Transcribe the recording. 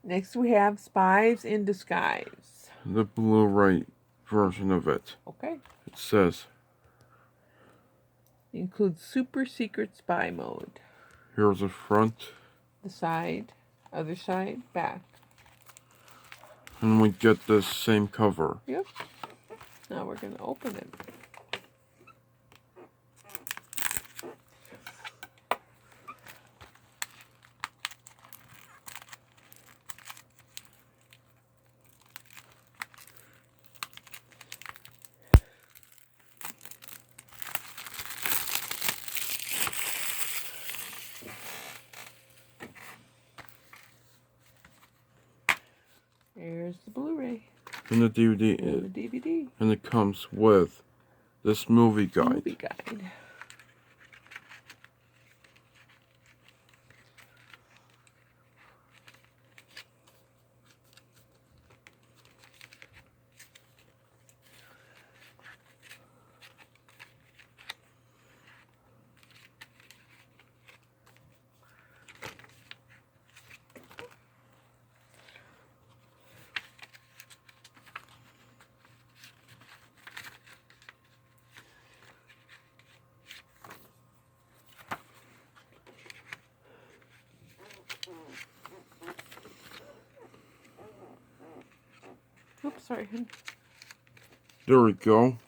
Next we have Spies in Disguise. The Blu-ray version of it. Okay. It says, Includes super secret spy mode. here's the front. The side, other side, back. And we get the same cover. Yep. Now we're going to open it. Here's the Blu-ray. And the DVD. And the DVD. And it comes with this movie guide. Movie guide. Oops, sorry. There we go.